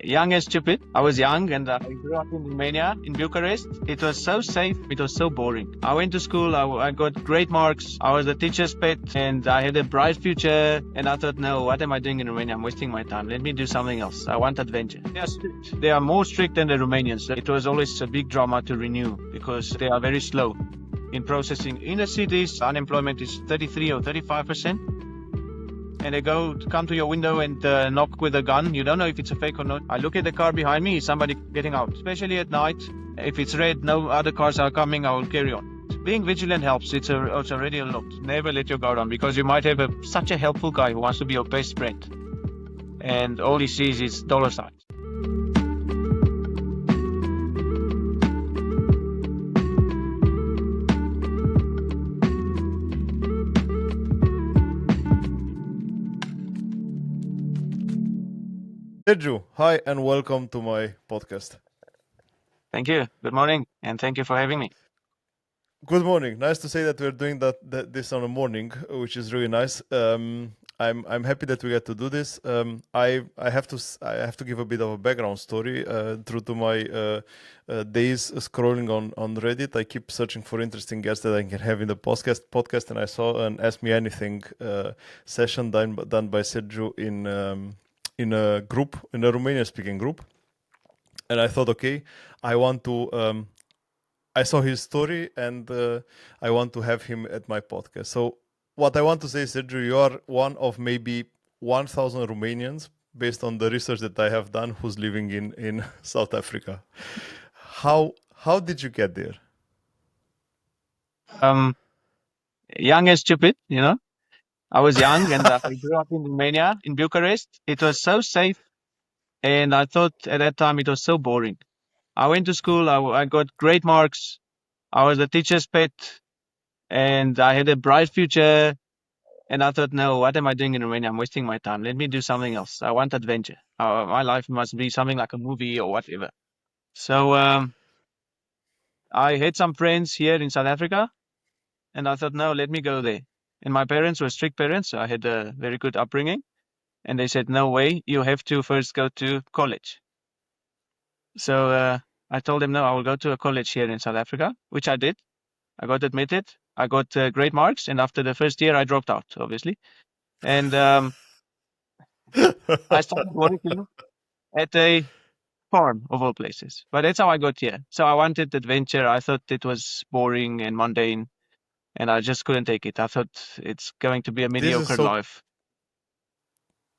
Young and stupid. I was young and I grew up in Romania, in Bucharest. It was so safe. It was so boring. I went to school. I got great marks. I was a teacher's pet and I had a bright future. And I thought, no, what am I doing in Romania? I'm wasting my time. Let me do something else. I want adventure. They are strict. They are more strict than the Romanians. It was always a big drama to renew because they are very slow in processing. In the cities, unemployment is 33 or 35%. And they come to your window and knock with a gun. You don't know if it's a fake or not. I look at the car behind me, is somebody getting out? Especially at night. If it's red, no other cars are coming, I will carry on. Being vigilant helps. It's already a lot. Never let your guard down because you might have such a helpful guy who wants to be your best friend. And all he sees is dollar signs. Sergiu, hi and welcome to my podcast. Thank you. Good morning. And thank you for having me. Good morning. Nice to say that we're doing this on a morning, which is really nice. I'm happy that we get to do this. I have to give a bit of a background story. Through to my days scrolling on Reddit, I keep searching for interesting guests that I can have in the podcast, and I saw an Ask Me Anything session done by Sergiu in a group, in a Romanian speaking group, and I thought, okay, I want to. I saw his story and I want to have him at my podcast. So what I want to say, Sergiu, you are one of maybe 1,000 Romanians, based on the research that I have done, who's living in South Africa. How did you get there? Young and stupid, I was young and I grew up in Romania, in Bucharest. It was so safe. And I thought at that time it was so boring. I went to school. I got great marks. I was a teacher's pet and I had a bright future. And I thought, no, what am I doing in Romania? I'm wasting my time. Let me do something else. I want adventure. My life must be something like a movie or whatever. So I had some friends here in South Africa and I thought, no, let me go there. And my parents were strict parents. So I had a very good upbringing. And they said, no way, you have to first go to college. So I told them, no, I will go to a college here in South Africa, which I did. I got admitted. I got great marks. And after the first year, I dropped out, obviously. And I started working at a farm, of all places. But that's how I got here. So I wanted adventure. I thought it was boring and mundane. And I just couldn't take it. I thought it's going to be a mediocre life.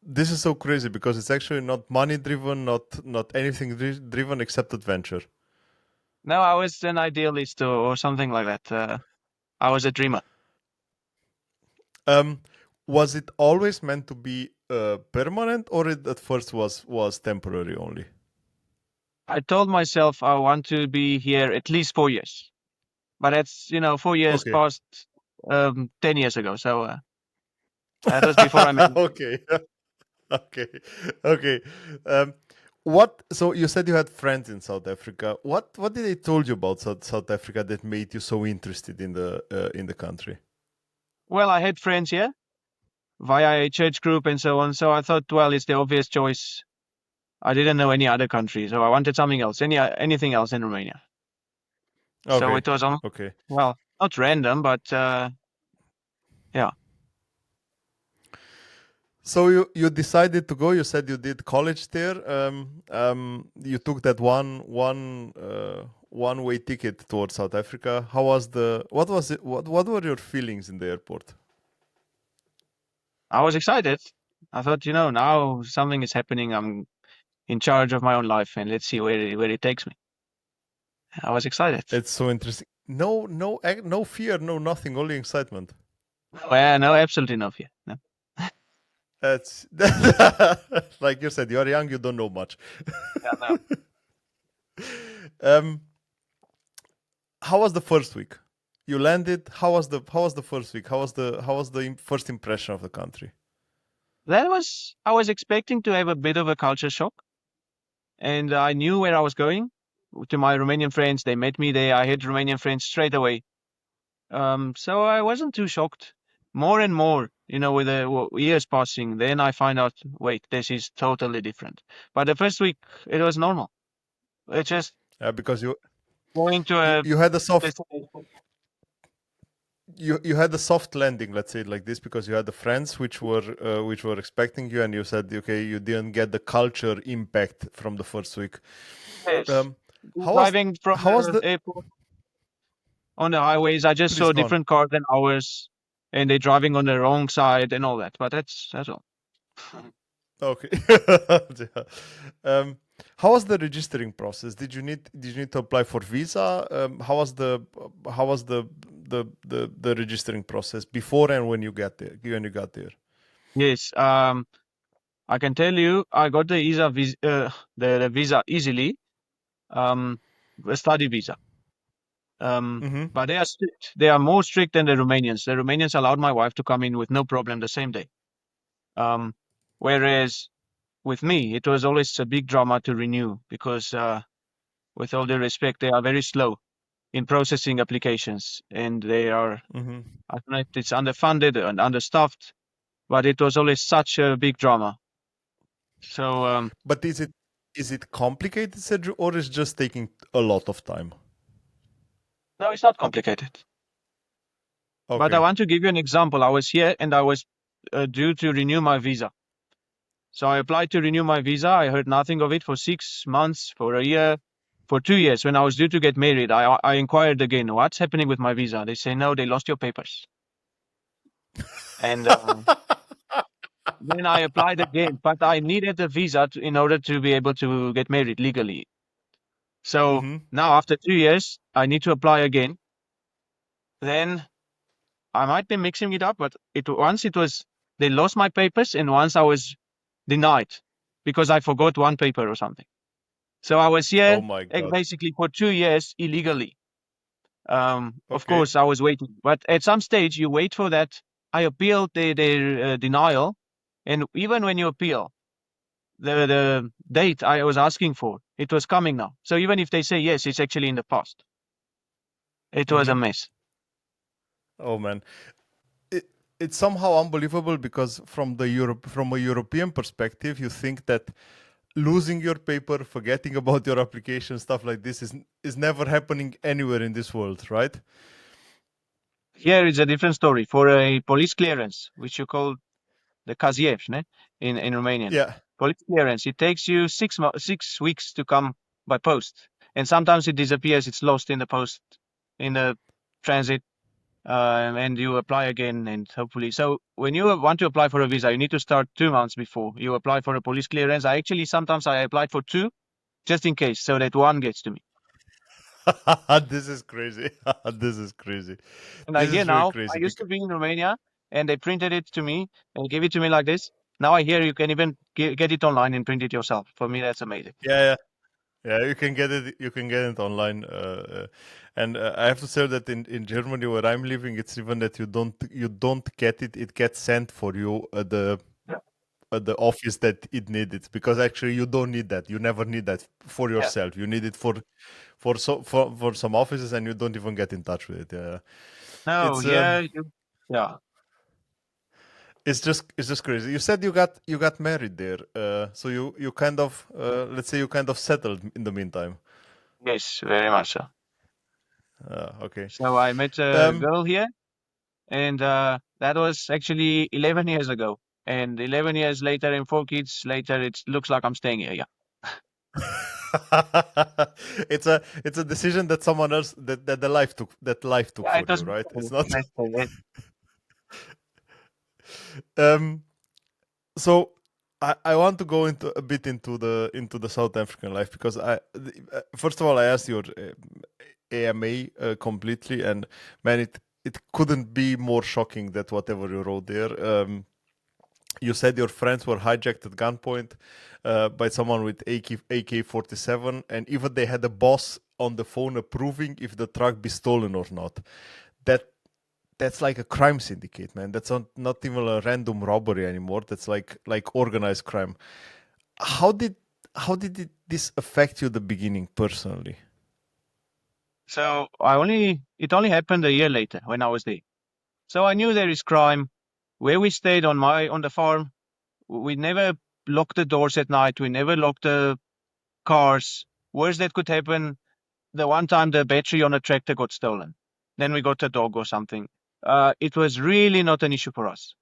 This is so crazy because it's actually not money driven, not anything driven except adventure. No, I was an idealist or something like that. I was a dreamer. Was it always meant to be permanent, or it at first was temporary only? I told myself I want to be here at least 4 years. But that's, 4 years past 10 years ago. So that was before I met. Okay. So you said you had friends in South Africa. What did they told you about South Africa that made you so interested in the country? Well, I had friends here via a church group and so on. So I thought, well, it's the obvious choice. I didn't know any other country, so I wanted something else, anything else in Romania. Okay. So it was well, not random, but yeah. So you decided to go. You said you did college there. You took that one way ticket towards South Africa. How was what was it? What were your feelings in the airport? I was excited. I thought, now something is happening. I'm in charge of my own life, and let's see where it takes me. I was excited. It's so interesting. No fear, no nothing, only excitement. Well, no, absolutely no fear. No. That's like you said, you are young, you don't know much. Yeah, no. How was the first week? You landed. How was the first week? How was the first impression of the country? I was expecting to have a bit of a culture shock, and I knew where I was going. To my Romanian friends, they met me there. I had Romanian friends straight away. So I wasn't too shocked. More and more, with the years passing, then I find out, wait, this is totally different. But the first week, it was normal. It's just Because going to you a you had a soft destination. you had a soft landing, let's say it like this, because you had the friends which were expecting you, and you said, okay, you didn't get the culture impact from the first week. Yes. Um, how was Driving from how was the the airport on the highways, I just please saw go on. different cars than ours, and they're driving on the wrong side and all that. But that's all. Okay. Yeah. Um, how was the registering process? Did you need to apply for visa? How was the registering process before and when you got there? Yes. I can tell you, I got the visa easily. Um, a study visa. Um, Mm-hmm. but they are strict. They are more strict than the Romanians. The Romanians allowed my wife to come in with no problem the same day. Um, whereas with me, it was always a big drama to renew because, with all due respect, they are very slow in processing applications, and they are, Mm-hmm. I don't know if it's underfunded and understaffed, but it was always such a big drama. So, But is it complicated, Sergio, or is just taking a lot of time? no, it's not complicated. But I Okay. want to give you an example. I was here and I was due to renew my visa. So I applied to renew my visa. I heard nothing of it for 6 months, for a year, for 2 years. When I was due to get married, I inquired again, what's happening with my visa? They say, no, they lost your papers. And then I applied again, but I needed a visa in order to be able to get married legally. So Mm-hmm. now after 2 years, I need to apply again. Then I might be mixing it up, but once it was they lost my papers, and once I was denied because I forgot one paper or something. So I was Oh here my God. basically for 2 years illegally. Of Okay. course, I was waiting, but at some stage you wait for that. I appealed their denial, and even when you appeal, the date I was asking for, it was coming now. So even if they say yes, it's actually in the past. It was Mm-hmm. a mess. Oh man. it, it's somehow unbelievable because from a European perspective, you think that losing your paper, forgetting about your application, stuff like this is never happening anywhere in this world, right? Here is a different story. For a police clearance, which you call the caziev, ne? In Romanian. Yeah. Police clearance, it takes you 6 weeks to come by post. And sometimes it disappears, it's lost in the post, in the transit, and you apply again, and hopefully. So when you want to apply for a visa, you need to start 2 months before you apply for a police clearance. Sometimes I applied for two, just in case, so that one gets to me. This is crazy. This is crazy. And I This hear is really now, I crazy used to because be in Romania, and they printed it to me and gave it to me like this. Now I hear you can even get it online and print it yourself. For me, that's amazing. yeah, yeah, you can get it online, and I have to say that in Germany where I'm living, it's even that you don't get it; it gets sent for you Yeah. at the office that it needed, because actually you don't need that. You never need that for Yeah. yourself. You need it for some offices, and you don't even get in touch with it. Yeah, No, it's here you, yeah. it's just crazy. You said you got married there, so you kind of let's say you kind of settled in the meantime. Yes, very much so. Okay. So I met a Um, girl here, and that was actually 11 years ago. And 11 years later and 4 kids later, it looks like I'm staying here. Yeah. it's a decision that someone else that the life took Yeah, for it you, was right? It's beautiful. not. Let's say it. um so I want to go into a bit into the South African life, because first of all, I asked your AMA completely, and man, it couldn't be more shocking that whatever you wrote there. You said your friends were hijacked at gunpoint by someone with AK-47, and even they had a boss on the phone approving if the truck be stolen or not. That that's like a crime syndicate, man. That's not even a random robbery anymore. That's like organized crime. How did this affect you at the beginning personally? So it only happened a year later when I was there. So I knew there is crime. where we stayed on the farm, we never locked the doors at night. We never locked the cars. Worst that could happen, the one time the battery on a tractor got stolen. Then we got a dog or something. It was really not an issue for us.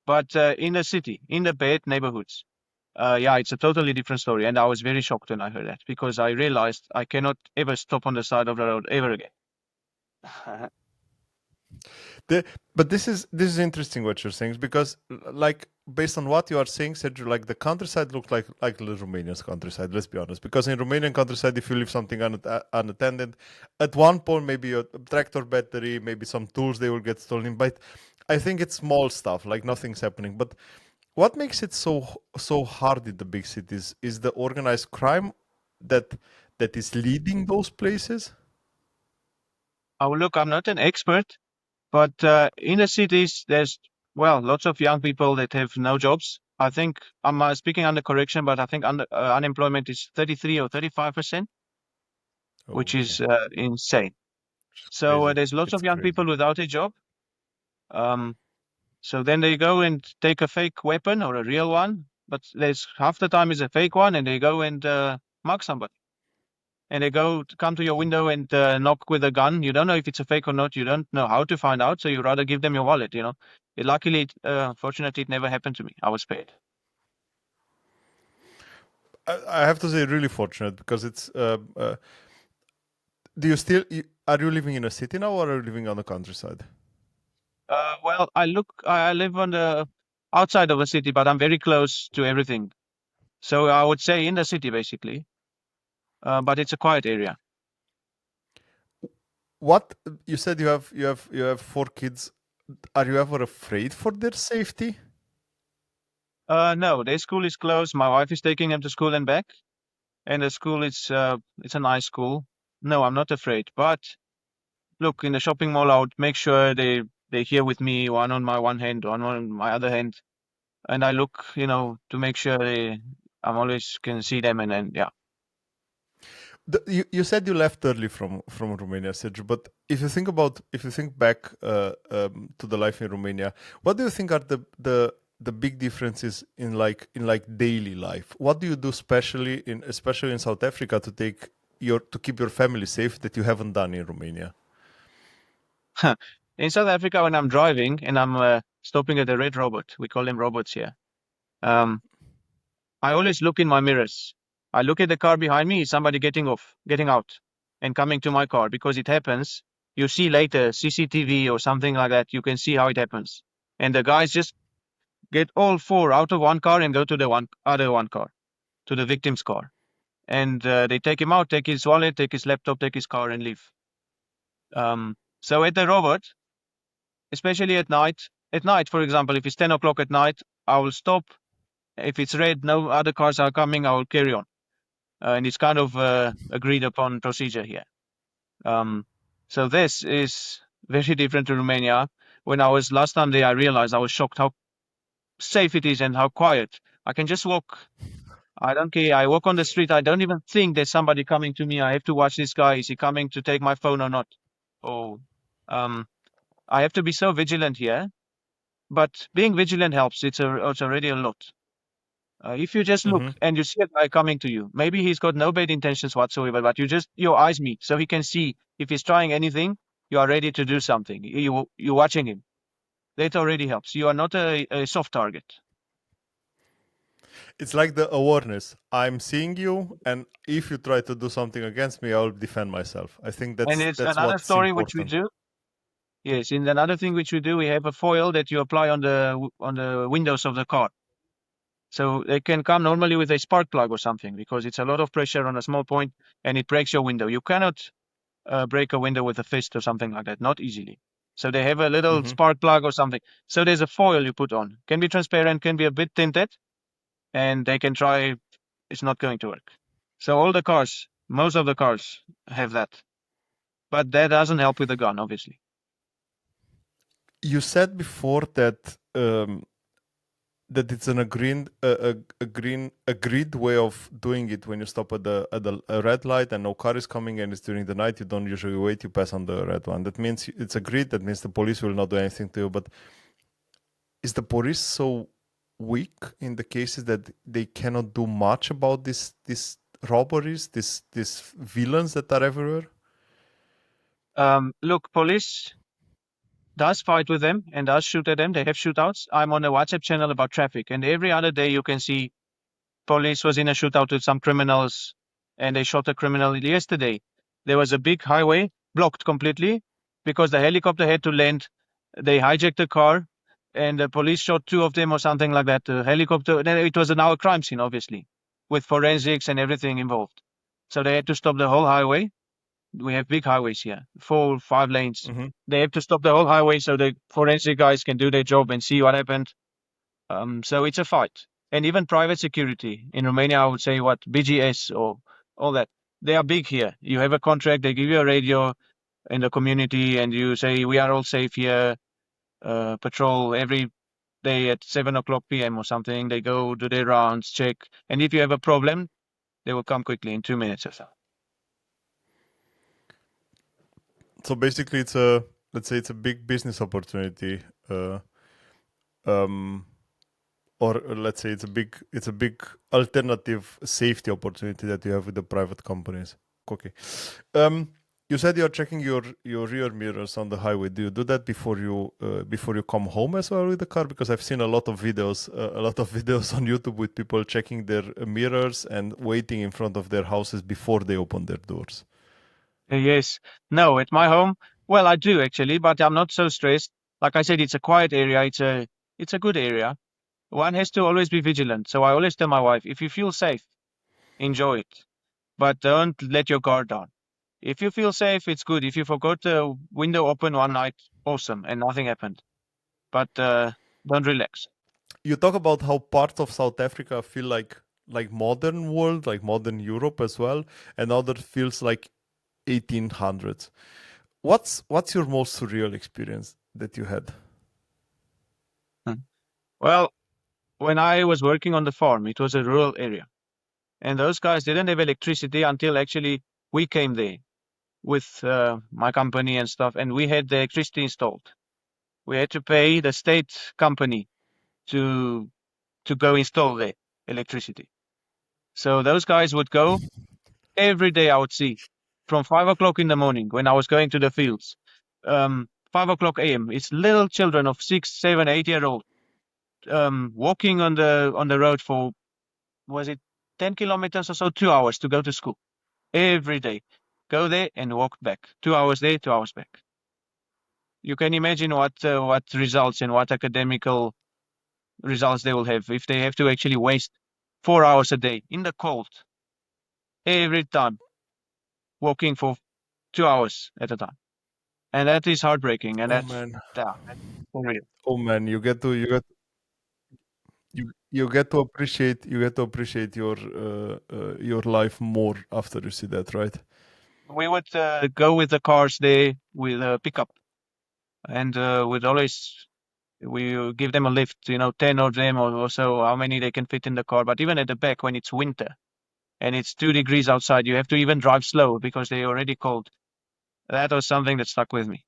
But in the city, in the bad neighborhoods, yeah, it's a totally different story. And I was very shocked when I heard that because I realized I cannot ever stop on the side of the road ever again. The, but this is interesting what you're saying because like based on what you are saying, Sergio, like the countryside looks like the Romanian's countryside. Let's be honest, because in Romanian countryside, if you leave something unattended, at one point maybe a tractor battery, maybe some tools they will get stolen. But I think it's small stuff, like nothing's happening. But what makes it so hard in the big cities is the organized crime that that is leading those places. Oh, look, I'm not an expert, but in the cities, there's, well, lots of young people that have no jobs. I think I'm speaking under correction, but I think unemployment is 33 or 35%, Oh, which okay, is insane. it's So crazy. there's lots of It's young crazy. people without a job. Um, so then they go and take a fake weapon or a real one, but there's half the time is a fake one, and they go and mug somebody. And they go to come to your window and knock with a gun. You don't know if it's a fake or not. You don't know how to find out, so you rather give them your wallet. Luckily, fortunately, it never happened to me. I was paid. I have to say, really fortunate because it's. Do you still are you living in a city now, or are you living on the countryside? Well, I live on the outside of the city, but I'm very close to everything. So I would say in the city, basically. But it's a quiet area. What you said you have 4 kids. Are you ever afraid for their safety? No, their school is closed. My wife is taking them to school and back, and the school is it's a nice school. No, I'm not afraid. But look, in the shopping mall, I would make sure they're here with me, one on my one hand, one on my other hand, and I look, to make sure I'm always can see them, and then yeah. You said you left early from Romania, Sergio, but if you think back to the life in Romania, what do you think are the big differences in like daily life? What do you do especially in South Africa to keep your family safe that you haven't done in Romania? In South Africa, when I'm driving and I'm stopping at a red robot, we call them robots here. Um, I always look in my mirrors. I look at the car behind me, is somebody getting off, getting out, and coming to my car because it happens. You see later CCTV or something like that. You can see how it happens, and the guys just get all four out of one car and go to the other one car, to the victim's car. And they take him out, take his wallet, take his laptop, take his car, and leave. So at the robot, especially at night, for example, if it's 10 o'clock at night, I will stop. If it's red, no other cars are coming, I will carry on. And it's kind of agreed upon procedure here. Um, so this is very different to Romania. When I was last time there, I realized I was shocked how safe it is and how quiet. I can just walk. I don't care. I walk on the street. I don't even think there's somebody coming to me. I have to watch this guy. Is he coming to take my phone or not? Oh, um, I have to be so vigilant here. But being vigilant helps. It's already a lot. If you just look Hmm. and you see a guy coming to you, maybe he's got no bad intentions whatsoever, but your eyes meet, so he can see if he's trying anything. You are ready to do something. You're watching him. That already helps. You are not a soft target. It's like the awareness. I'm seeing you, and if you try to do something against me, I will defend myself. I think And that's it's that's another what's story which we important. do. Yes, in another thing which we do, we have a foil that you apply on the windows of the car. So they can come normally with a spark plug or something because it's a lot of pressure on a small point and it breaks your window. You cannot break a window with a fist or something like that, not easily. So they have a little Hmm. spark plug or something. So there's a foil you put on. Can be transparent, can be a bit tinted, and they can try. It's not going to work. So all the cars, most of the cars have that, but that doesn't help with the gun, obviously. You said before that it's an agreed way of doing it when you stop at the a red light and no car is coming and it's during the night. You don't usually wait. You pass on the red one. That means it's agreed. That means the police will not do anything to you. But is the police so weak in the cases that they cannot do much about these robberies, these villains that are everywhere? Look, police does fight with them and does shoot at them. They have shootouts. I'm on a WhatsApp channel about traffic, and every other day you can see police was in a shootout with some criminals, and they shot a criminal. Yesterday, there was a big highway blocked completely because the helicopter had to land. They hijacked the car, and the police shot two of them or something like that. The helicopter. Then it was now a crime scene, obviously, with forensics and everything involved. So they had to stop the whole highway. We have big highways here, 4, 5 lanes. Mm-hmm. They have to stop the whole highway so the forensic guys can do their job and see what happened. So it's a fight. And even private security in Romania, I would say what BGS or all that. They are big here. You have a contract, they give you a radio in the community, and you say we are all safe here. Patrol every day at 7 o'clock p.m. or something. They go do their rounds, check, and if you have a problem, they will come quickly in 2 minutes or so. So basically, it's a, let's say, it's a big business opportunity, um, or let's say it's a big alternative safety opportunity that you have with the private companies. Okay. Um, you said you're checking your rear mirrors on the highway. Do you do that before you come home as well with the car? Because I've seen a lot of videos on YouTube with people checking their mirrors and waiting in front of their houses before they open their doors. Yes. No, at my home, well, I do actually, but I'm not so stressed. Like I said, it's a quiet area. It's a good area. One has to always be vigilant. So I always tell my wife, if you feel safe, enjoy it, but don't let your guard down. If you feel safe, it's good. If you forgot the window open one night, awesome, and nothing happened. But don't relax. You talk about how parts of South Africa feel like modern world, like modern Europe as well, and other feels like 1800s. What's your most surreal experience that you had? Hmm. Well, when I was working on the farm, it was a rural area, and those guys didn't have electricity until actually we came there with my company and stuff, and we had the electricity installed. We had to pay the state company to go install the electricity. So those guys would go every day. I would see from 5 o'clock in the morning when I was going to the fields. 5 o'clock a.m. It's little children of 6, 7, 8 year old walking on the road for was it 10 kilometers or so, 2 hours to go to school every day. Go there and walk back. 2 hours there, 2 hours back. You can imagine what results and what academical results they will have if they have to actually waste 4 hours a day in the cold every time walking for 2 hours at a time. And that is heartbreaking. And Oh that's, man, yeah, that's for real. oh man, you get to appreciate your life more after you see that, right? We would go with the cars there with a pickup and would always we give them a lift, 10 of them or so, how many they can fit in the car. But even at the back, when it's winter and it's 2 degrees outside, you have to even drive slow because they're already cold. That was something that stuck with me.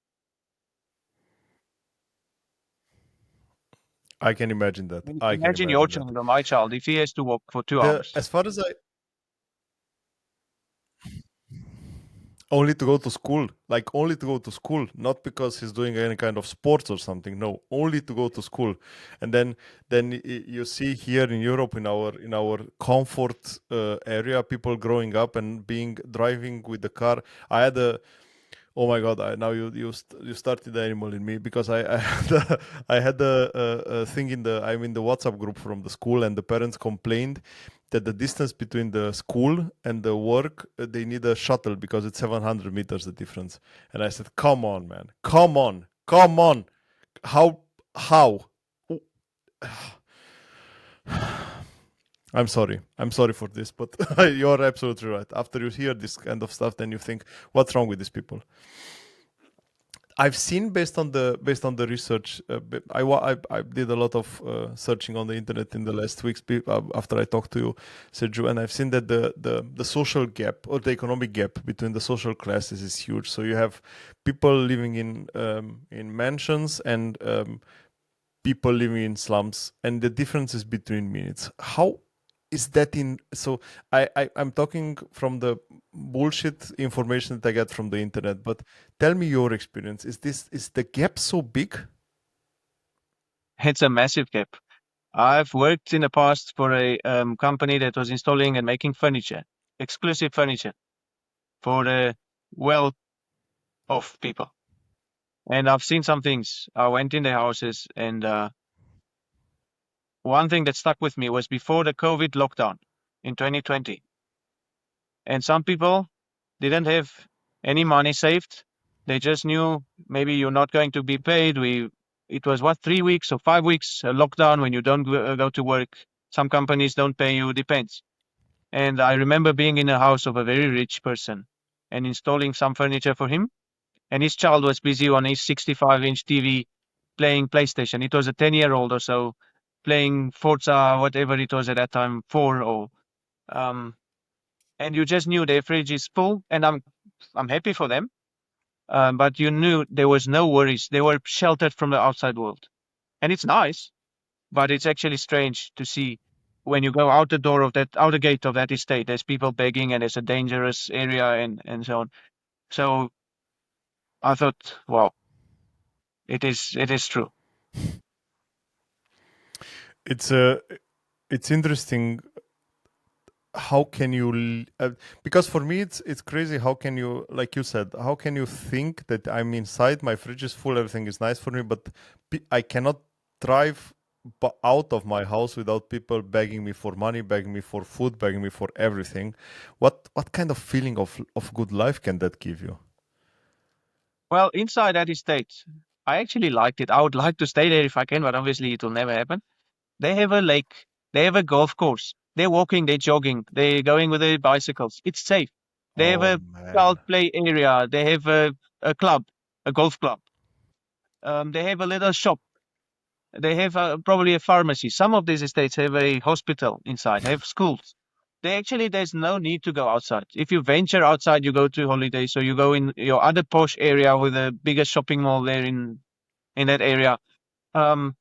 I can imagine that. I mean, I can imagine your imagine that. child or my child if he has to walk for two The hours. as far as I only to go to school, like only to go to school, not because he's doing any kind of sports or something. No, only to go to school. And then you see here in Europe, in our comfort area, people growing up and being driving with the car. I had a Oh my God! Now you started the animal in me because I had I had a thing I'm in the WhatsApp group from the school, and the parents complained that the distance between the school and the work, they need a shuttle because it's 700 meters the difference. And I said, come on, man, come on, how how? I'm sorry for this, but you're absolutely right. After you hear this kind of stuff, then you think, what's wrong with these people? I've seen based on the research. I did a lot of searching on the internet in the last weeks after I talked to you, Sergiu, and I've seen that the social gap or the economic gap between the social classes is huge. So you have people living in mansions and people living in slums and the differences between minutes. How is that in? So I'm talking from the bullshit information that I get from the internet, but tell me your experience. Is the gap so big? It's a massive gap. I've worked in the past for a company that was installing and making furniture, exclusive furniture for the well-off people. And I've seen some things. I went in their houses, and one thing that stuck with me was before the COVID lockdown in 2020. And some people didn't have any money saved. They just knew maybe you're not going to be paid. It was what, 3 weeks or 5 weeks lockdown when you don't go to work. Some companies don't pay you, depends. And I remember being in a house of a very rich person and installing some furniture for him. And his child was busy on his 65-inch TV playing PlayStation. It was a 10-year-old or so playing Forza, whatever it was at that time, 4 or um, and you just knew their fridge is full, and I'm happy for them. But you knew there was no worries. They were sheltered from the outside world, and it's nice, but it's actually strange to see when you go out the door of that outer gate of that estate. There's people begging, and it's a dangerous area, and so on. So I thought, wow, it is true. It's it's interesting. How can you because for me it's crazy. How can you, like you said, how can you think that I'm inside, my fridge is full, everything is nice for me, but I cannot drive out of my house without people begging me for money, begging me for food, begging me for everything. What kind of feeling of good life can that give you? Well, inside that estate, I actually liked it. I would like to stay there if I can, but obviously it will never happen. They have a lake. They have a golf course. They're walking, they're jogging, they're going with their bicycles. It's safe. They have Oh a man. child play area. They have a club, a golf club. They have a little shop. They have probably a pharmacy. Some of these estates have a hospital inside, have schools. There's no need to go outside. If you venture outside, you go to holidays, so you go in your other posh area with a bigger shopping mall there in that area. Um,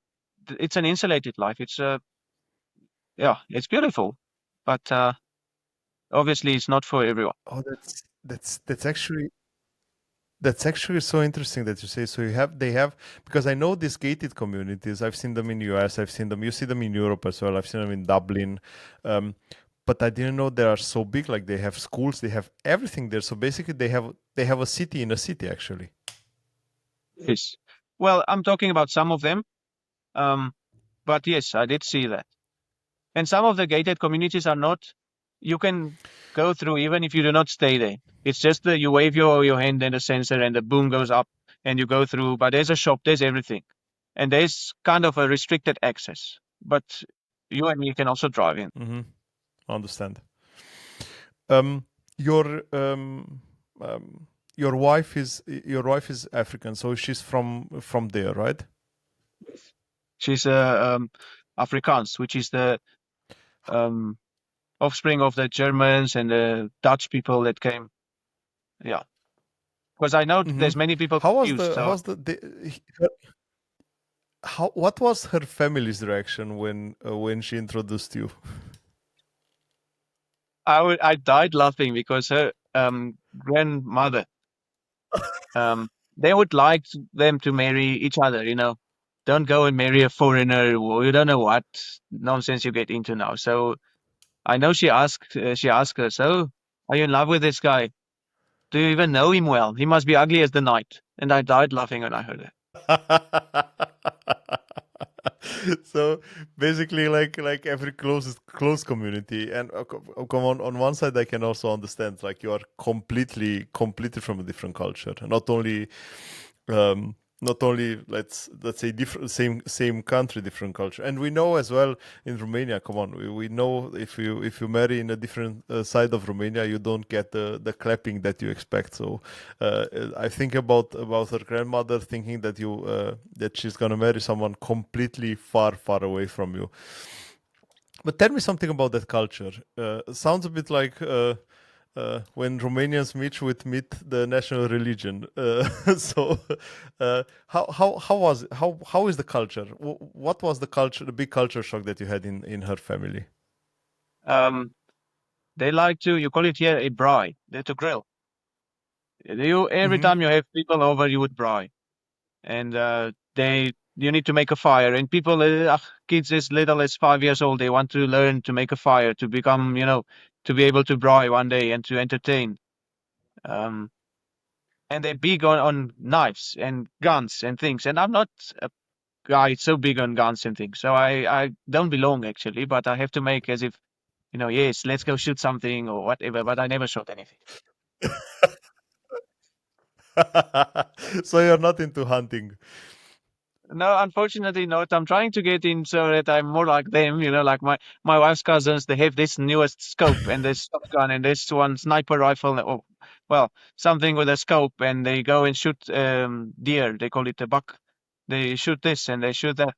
it's an insulated life. Yeah, it's beautiful, but obviously it's not for everyone. Oh, that's actually so interesting that you say. So they have, because I know these gated communities. I've seen them in US. I've seen them. You see them in Europe as well. I've seen them in Dublin. Um, but I didn't know they are so big. Like they have schools, they have everything there. So basically, they have a city in a city actually. Yes. Well, I'm talking about some of them, um, but yes, I did see that. And some of the gated communities are not. You can go through even if you do not stay there. It's just that you wave your hand and a sensor, and the boom goes up, and you go through. But there's a shop, there's everything, and there's kind of a restricted access. But you and me can also drive in. Mm-hmm. Understand. Um, your um, um, your wife is African, so she's from there, right? She's Afrikaans, which is the um, offspring of the Germans and the Dutch people that came. Yeah, because I know Mm-hmm. there's many people How was confused. the So how's her, how what was her family's reaction when she introduced you? I died laughing because her grandmother they would like them to marry each other. Don't go and marry a foreigner. Or you don't know what nonsense you get into now. So I know she asked her, so are you in love with this guy? Do you even know him well? He must be ugly as the night. And I died laughing when I heard it. So basically, like every close community, and come on one side, I can also understand, like you are completely from a different culture, um, not only let's say different, same country, different culture. And we know as well in Romania, come on, we know if you marry in a different side of Romania, you don't get the clapping that you expect. So I think about her grandmother thinking that she's gonna marry someone completely far away from you. But tell me something about that culture. Sounds a bit like when Romanians meet the national religion. So, how was how is the culture? What was the culture, the big culture shock that you had in her family? Um, they like to, you call it here a braai. They to grill. You every Hmm. time you have people over, you would braai, and you need to make a fire. And people, kids as little as 5 years old, they want to learn to make a fire to become, to be able to braai one day and to entertain. Um, and they're big on knives and guns and things. And I'm not a guy so big on guns and things, so I don't belong actually. But I have to make as if, yes, let's go shoot something or whatever. But I never shot anything. So you're not into hunting. No, unfortunately not. I'm trying to get in so that I'm more like them, like my wife's cousins, they have this newest scope and this shotgun and this one sniper rifle, or well, something with a scope, and they go and shoot deer. They call it a buck. They shoot this and they shoot that.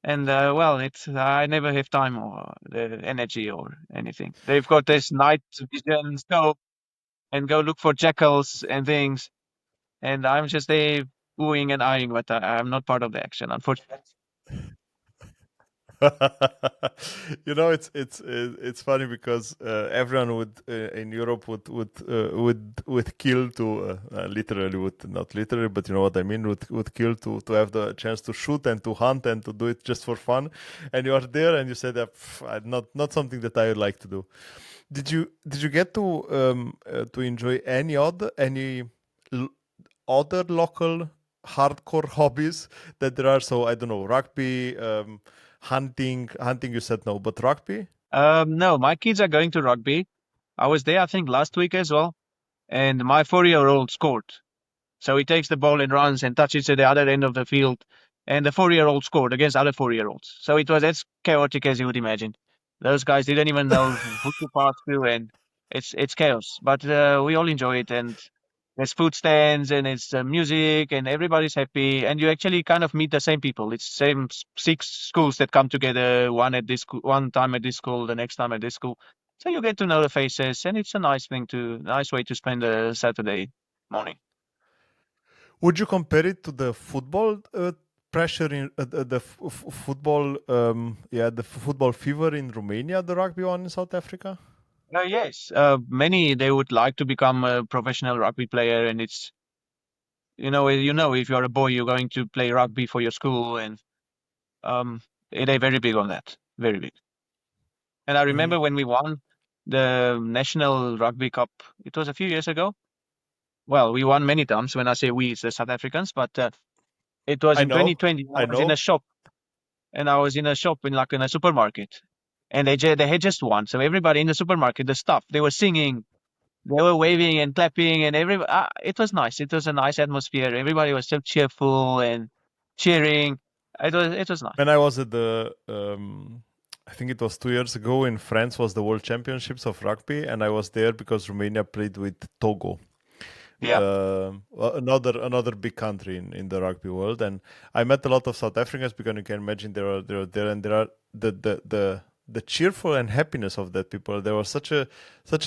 And well, it's I never have time or the energy or anything. They've got this night vision scope and go look for jackals and things. And I'm just there oohing and eyeing, but I'm not part of the action, unfortunately. It's funny because everyone would in Europe would kill to literally would not literally, but you know what I mean, would kill to have the chance to shoot and to hunt and to do it just for fun. And you are there and you said that not something that I would like to do. Did you get to enjoy any other local hardcore hobbies that there are? So I don't know, rugby, hunting. You said no, but rugby. No, my kids are going to rugby. I was there, I think, last week as well, and my 4-year-old scored. So he takes the ball and runs and touches at the other end of the field, and the 4-year-old scored against other 4-year-olds. So it was as chaotic as you would imagine. Those guys didn't even know who to pass to, and it's chaos. But we all enjoy it, and there's food stands and it's music, and everybody's happy, and you actually kind of meet the same people. It's same six schools that come together, one at this school, one time at this school, the next time at this school. So you get to know the faces, and it's a nice way to spend a Saturday morning. Would you compare it to the football pressure in football? Yeah, the football fever in Romania, the rugby one in South Africa. Yes, many they would like to become a professional rugby player, and it's if you're a boy, you're going to play rugby for your school, and um, they're very big on that, very big. And I Hmm. remember when we won the National Rugby Cup, it was a few years ago. Well, we won many times. When I say we, it's the South Africans, but it was I in know, 2020. I I was in a know. shop, and I was in a shop in a supermarket, and they had just won. So everybody in the supermarket, the staff, they were singing. They were waving and clapping, and it was nice. It was a nice atmosphere. Everybody was so cheerful and cheering. It was nice. When I was at I think it was 2 years ago in France was the World Championships of rugby, and I was there because Romania played with Togo, Yeah, another big country in the rugby world, and I met a lot of South Africans because you can imagine there are there and there are the cheerful and happiness of that people. There was such a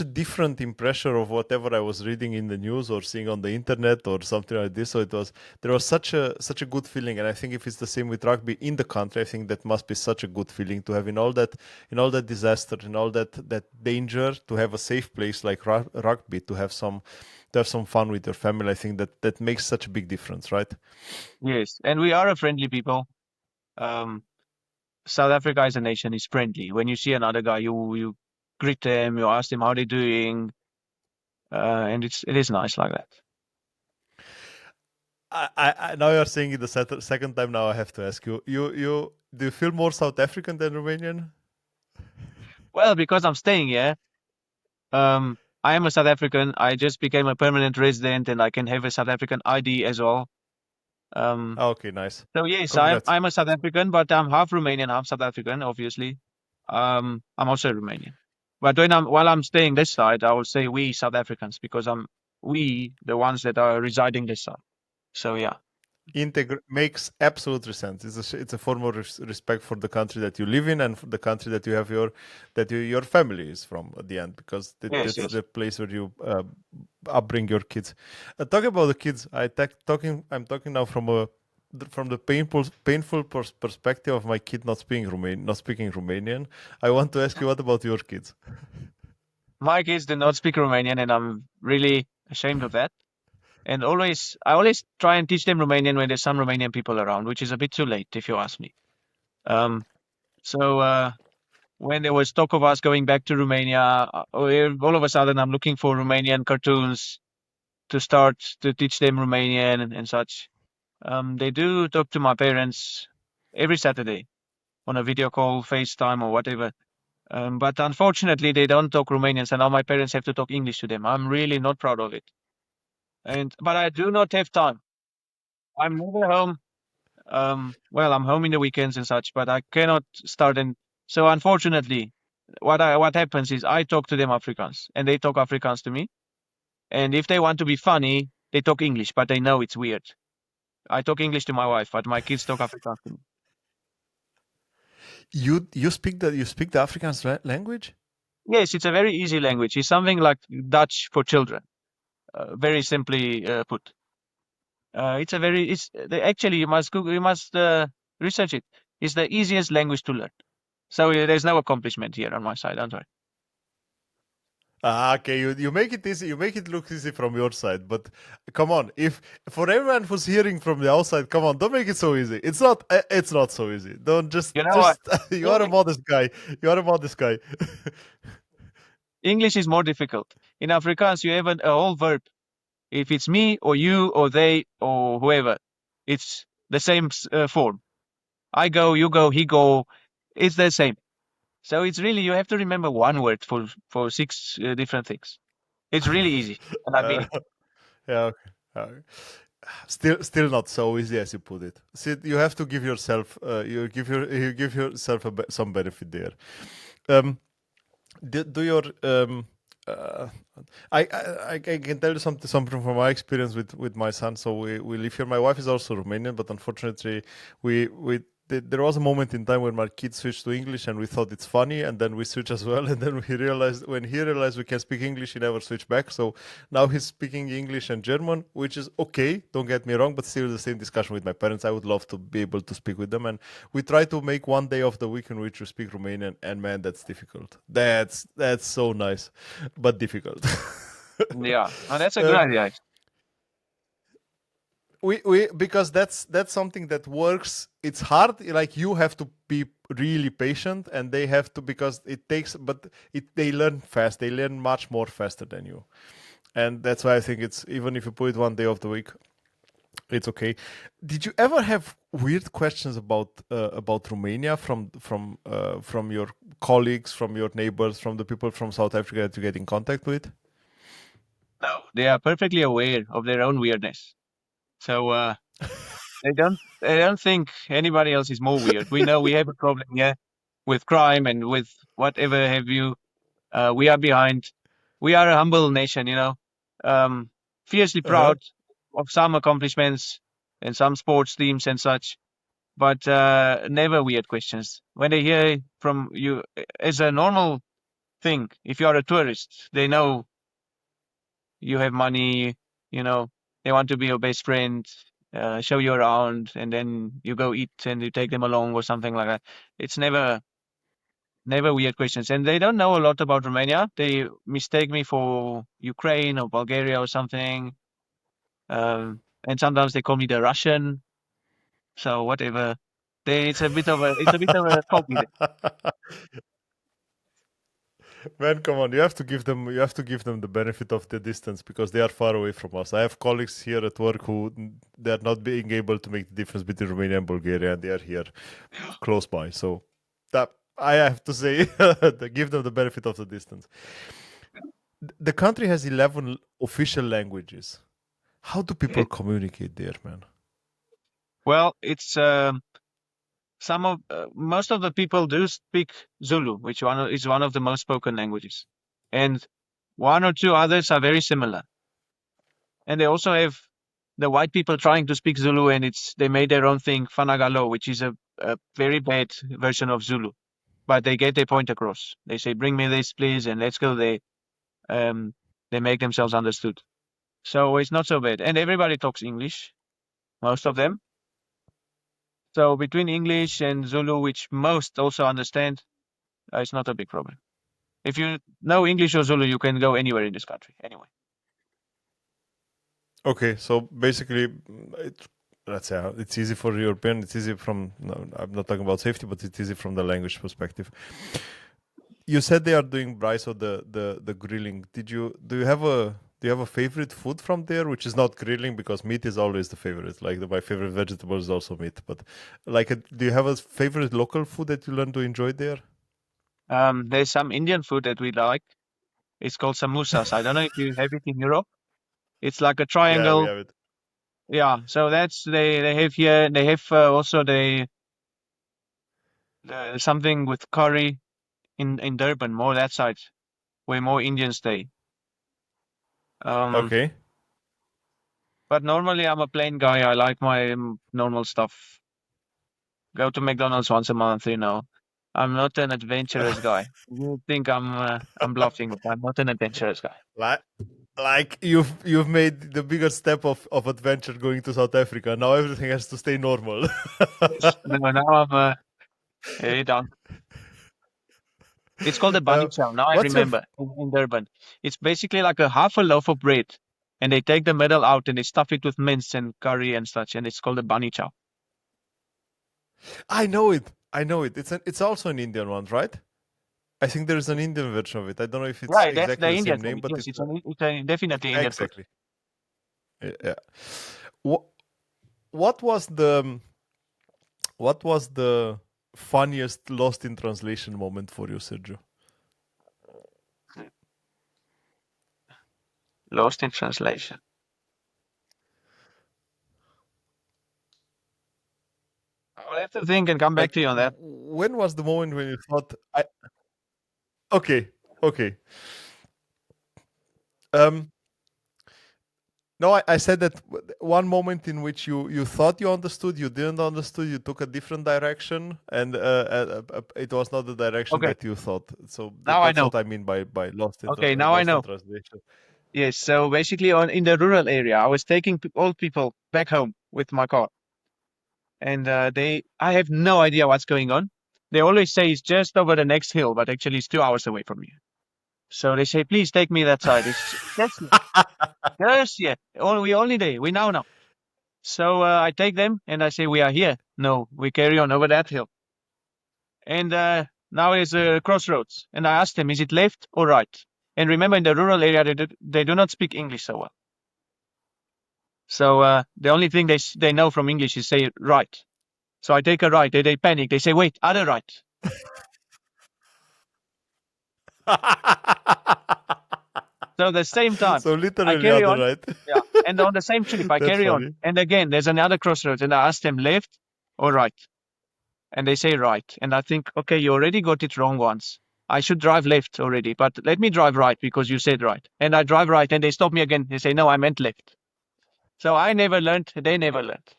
different impression of whatever I was reading in the news or seeing on the internet or something like this. So there was such a good feeling, and I think if it's the same with rugby in the country, I think that must be such a good feeling to have in all that disaster, in all that danger, to have a safe place like rugby, to have some fun with your family. I think that makes such a big difference, right? yes, and we are a friendly people. Um, South Africa as a nation is friendly. When you see another guy, you greet them, you ask them how they're doing, and it is nice like that. Now you're saying it the second time. Now I have to ask you. You do you feel more South African than Romanian? Well, because I'm staying here, I am a South African. I just became a permanent resident, and I can have a South African ID as well. Um, Ah, okay, nice. So yes, I'm Congrats. I'm a South African, but I'm half Romanian, half South African, obviously. I'm also Romanian. But while I'm staying this side, I will say we South Africans because we the ones that are residing this side. So yeah. makes absolute sense. It's a form of respect for the country that you live in and for the country that you have your family is from at the end, because Yes, that's yes. the place where you upbring your kids. Talking about the kids, I'm talking now from the painful perspective of my kid not speaking Romanian. I want to ask you, what about your kids? My kids do not speak Romanian, and I'm really ashamed of that. And I always try and teach them Romanian when there's some Romanian people around, which is a bit too late, if you ask me. Um, so when there was talk of us going back to Romania, all of a sudden I'm looking for Romanian cartoons to start to teach them Romanian and such. They do talk to my parents every Saturday on a video call, FaceTime, or whatever. But unfortunately, they don't talk Romanian, so now my parents have to talk English to them. I'm really not proud of it. But I do not have time. I'm never home. Well, I'm home in the weekends and such, but I cannot start. And so, unfortunately, what happens is I talk to them Afrikaans, and they talk Afrikaans to me. And if they want to be funny, they talk English, but they know it's weird. I talk English to my wife, but my kids talk Afrikaans to me. You speak the Afrikaans language? Yes, it's a very easy language. It's something like Dutch for children, very simply put. Actually you must Google, you must research it. It's the easiest language to learn. So there's no accomplishment here on my side. Don't worry. Ah, okay, you make it easy. You make it look easy from your side, but come on, if for everyone who's hearing from the outside, come on, don't make it so easy. It's not so easy. Don't You know what? just you are a modest guy. You are a modest guy. English is more difficult. In Afrikaans, you have a whole verb. If it's me or you or they or whoever, it's the same form. I go, you go, he go. It's the same. So it's really you have to remember one word for six different things. It's really easy, and I mean Uh, it. yeah, okay. Still not so easy as you put it. See, you have to give yourself you give yourself some benefit there. Um, do your uh, I can tell you something from my experience with my son. So we live here. My wife is also Romanian, but unfortunately, there was a moment in time when my kids switched to English, and we thought it's funny, and then we switched as well, and then we realized when he realized we can speak English, he never switched back. So now he's speaking English and German, which is okay. Don't get me wrong, but still the same discussion with my parents. I would love to be able to speak with them, and we try to make one day of the week in which we speak Romanian, and man, that's difficult. That's so nice, but difficult. Yeah, and that's a good um, idea. we because that's something that works. It's hard. Like you have to be really patient, and they have to, because it takes. But they learn fast. They learn much more faster than you, and that's why I think it's, even if you put it one day of the week, it's okay. Did you ever have weird questions about Romania from your colleagues, from your neighbors, from the people from South Africa that you get in contact with? No, they are perfectly aware of their own weirdness. So they don't think anybody else is more weird. We know we have a problem here with crime and with whatever have you. We are behind. We are a humble nation, um, fiercely Uh huh. proud of some accomplishments and some sports teams and such, but never weird questions. When they hear from you as a normal thing, if you are a tourist, they know you have money, you know, they want to be your best friend, show you around, and then you go eat and you take them along or something like that. It's never weird questions. And they don't know a lot about Romania. They mistake me for Ukraine or Bulgaria or something. And sometimes they call me the Russian. So whatever. It's a bit of a foggy there. Man, come on! You have to give them the benefit of the distance, because they are far away from us. I have colleagues here at work who they are not being able to make the difference between Romania and Bulgaria, and they are here close by. So that I have to say, give them the benefit of the distance. The country has 11 official languages. How do people It, communicate there, man? well, it's most of the people do speak Zulu, which is one of the most spoken languages, and one or two others are very similar. And they also have the white people trying to speak Zulu, and they made their own thing, Fanagalo, which is a very bad version of Zulu. But they get their point across. They say, "Bring me this, please, and let's go there." Um, they make themselves understood. So it's not so bad, and everybody talks English, most of them. So between English and Zulu, which most also understand, it's not a big problem. If you know English or Zulu, you can go anywhere in this country. Anyway. Okay, so basically, let's say it's easy for European. It's easy from. No, I'm not talking about safety, but it's easy from the language perspective. You said they are doing Bryce or the grilling. Do you have a favorite food from there, which is not grilling because meat is always the favorite. Like my favorite vegetable is also meat. But like, do you have a favorite local food that you learn to enjoy there? There's some Indian food that we like. It's called samosas. I don't know if you have it in Europe. It's like a Yeah, we triangle. have it. Yeah. So that's they have here. They have also the something with curry in Durban, more that side, where more Indians stay. Um, Okay. but normally I'm a plain guy. I like my normal stuff. Go to McDonald's once a month, you know. I'm not an adventurous guy. You think I'm bluffing, but I'm not an adventurous guy. Like, like you've made the biggest step of adventure going to South Africa. Now everything has to stay normal. Yes. No, now I'm done. It's called a bunny uh, chow. Now I what's your remember in Durban. It's basically like a half a loaf of bread, and they take the middle out and they stuff it with mince and curry and such, and it's called a bunny chow. I know it. I know it. It's also an Indian one, right? I think there's an Indian version of it. I don't know if it's Right, that's the exactly the Indian same food. name, but Yes, it's a definitely Indian food. exactly. Yeah. What what was the what was the funniest lost in translation moment for you, Sergio? Lost in translation. I'll have to think and come back Like, to you on that. when was the moment when you thought, I okay, okay. Um, no, I said that one moment in which you thought you understood, you didn't understood, you took a different direction, and it was not the direction Okay, that you thought. So now I that's know. what I mean by Okay, now I lost in know. translation. Yes, so basically on in the rural area, I was taking old people back home with my car, and I have no idea what's going on. They always say it's just over the next hill, but actually it's 2 hours away from you. So they say, please take me that side. That's yes, yeah. We only there. We now know. So I take them and I say, we are here. No, we carry on over that hill. And now is a crossroads. And I asked them, is it left or right? And remember, in the rural area, they do not speak English so well. So the only thing they know from English is say right. So I take a right. They panic. They say, wait, other right. So at the same time, So I literally carry other on. right. Yeah. And on the same trip, I That's carry on. funny. And again, there's another crossroads. And I ask them left or right. And they say right. And I think, okay, you already got it wrong once. I should drive left already, but let me drive right because you said right. And I drive right and they stop me again. They say, no, I meant left. So I never learned. They never learned.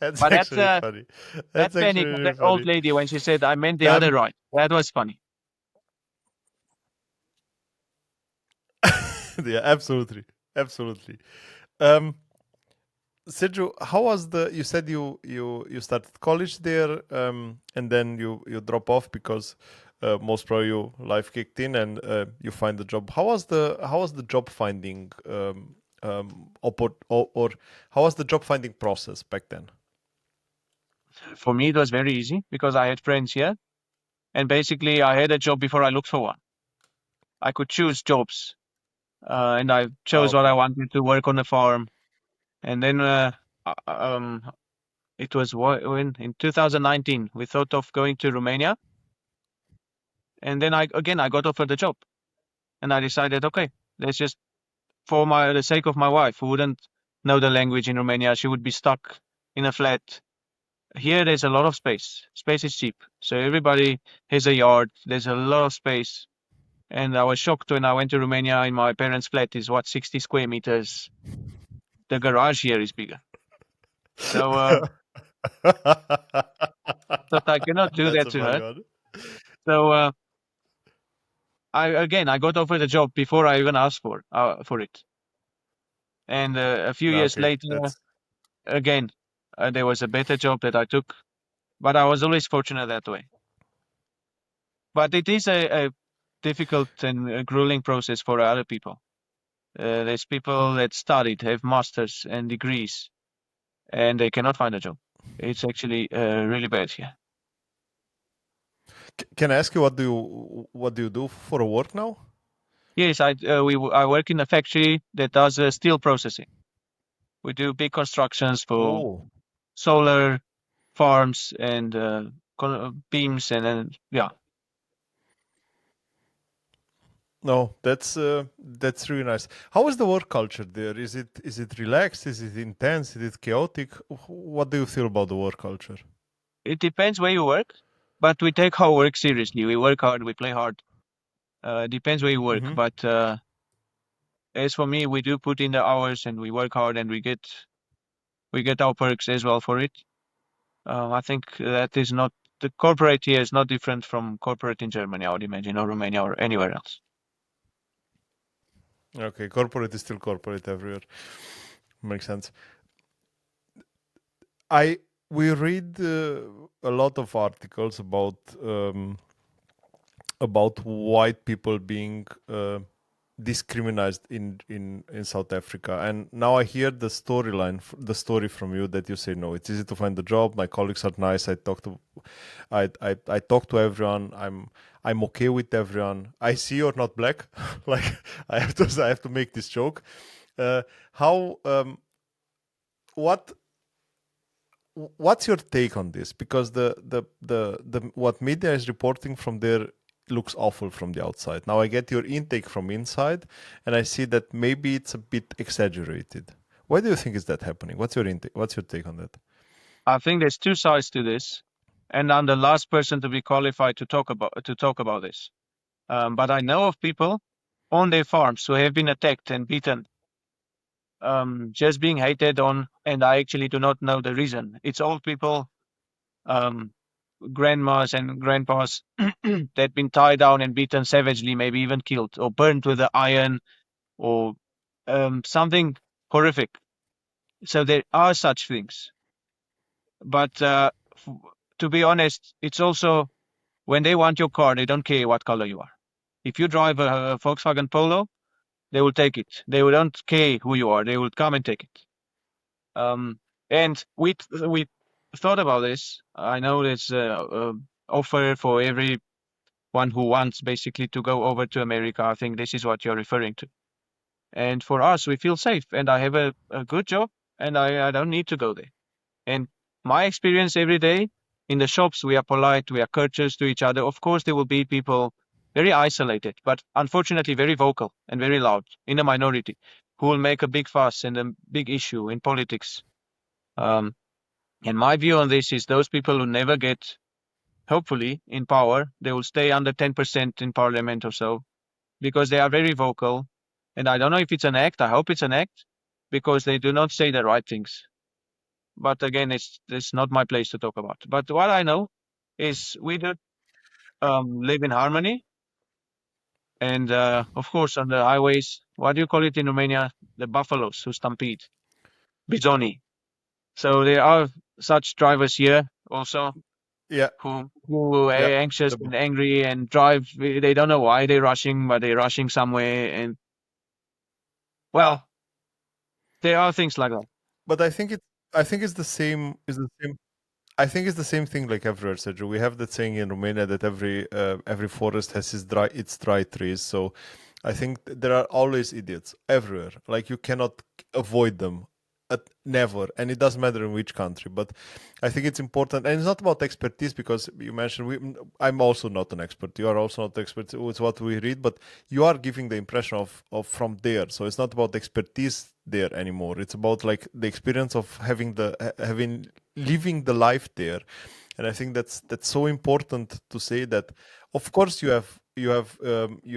That's But actually funny. that That's actually panic of really that old funny. lady when she said, I meant the other Um, right. That was funny. yeah, absolutely, absolutely. Um, Sergio, how was the? You said you started college there, and then you drop off because most probably your life kicked in and you find the job. How was the job finding or how was the job finding process back then? For me, it was very easy because I had friends here. And basically, I had a job before I looked for one. I could choose jobs. And I Ah, chose what okay. I wanted to work on a farm. And then uh, um, it was when in 2019 we thought of going to Romania, and then I got offered the job, and I decided, okay, let's just for the sake of my wife who wouldn't know the language in Romania, she would be stuck in a flat. Here, there's a lot of space. Space is cheap, so everybody has a yard. There's a lot of space, And I was shocked when I went to Romania. In my parents' flat is 60 square meters. The garage here is bigger. So thought I cannot do That's that a to funny her. one. So I got offered the job before I even asked for it. And a few No, years okay, later, that's again, there was a better job that I took. But I was always fortunate that way. But it is a difficult and a grueling process for other people. There's people that studied, have masters and degrees, and they cannot find a job. It's actually really bad here. Can I ask you what do you do for a work now? Yes, I work in a factory that does steel processing. We do big constructions for Oh, solar farms and beams, and then yeah, no, that's really nice. How is the work culture there? Is it relaxed? Is it intense? Is it chaotic? What do you feel about the work culture? it depends where you work, but we take our work seriously. We work hard, we play hard. Depends where you work, Hmm. but as for me, we do put in the hours and we work hard and we get our perks as well for it. I think that is not the corporate here is not different from corporate in Germany, I would imagine, or Romania or anywhere else. Okay, corporate is still corporate everywhere. Makes sense. I We read a lot of articles about white people being discriminated in South Africa, and now I hear the story from you that you say no, it's easy to find a job. My colleagues are nice. I talk to everyone. I'm okay with everyone. I see you're not black. Like I have to make this joke. How what What's your take on this? Because the what media is reporting from there looks awful from the outside. Now I get your intake from inside, and I see that maybe it's a bit exaggerated. Why do you think is that happening? What's your intake? What's your take on that? I think there's two sides to this, and I'm the last person to be qualified to talk about this. But I know of people on their farms who have been attacked and beaten, just being hated on, and I actually do not know the reason. It's old people, um, grandmas and grandpas that been tied down and beaten savagely, maybe even killed or burned with the iron or something horrific. So there are such things. But f- to be honest, it's also when they want your car, they don't care what color you are. If you drive a Volkswagen Polo, they will take it. They will don't care who you are. They will come and take it. And we thought about this. I know there's a offer for everyone who wants basically to go over to America. I think this is what you're referring to. And for us, we feel safe. And I have a good job, and I don't need to go there. And my experience every day in the shops, we are polite, we are courteous to each other. Of course, there will be people very isolated, but unfortunately very vocal and very loud in a minority who will make a big fuss and a big issue in politics. Um, and my view on this is those people who never get, hopefully, in power, they will stay under 10% in parliament or so because they are very vocal. And I don't know if it's an act. I hope it's an act because they do not say the right things. But again, it's not my place to talk about. But what I know is we do live in harmony, and of course on the highways, what do you call it in Romania? The buffaloes who stampede, bizoni. So there are such drivers here also Yeah, who are yeah. anxious The, and angry and drive. They don't know why they're rushing, but they're rushing somewhere. And well, there are things like that. but I think it's the same. Is the same. I think it's the same thing like everywhere, Sergio. We have that saying in Romania that every forest has its dry trees. So I think there are always idiots everywhere. Like you cannot avoid them. Never, and it doesn't matter in which country. But I think it's important, and it's not about expertise because you mentioned I'm also not an expert. You are also not expert. It's what we read, but you are giving the impression of from there. So it's not about expertise there anymore. It's about like the experience of having living the life there. And I think that's so important to say that of course you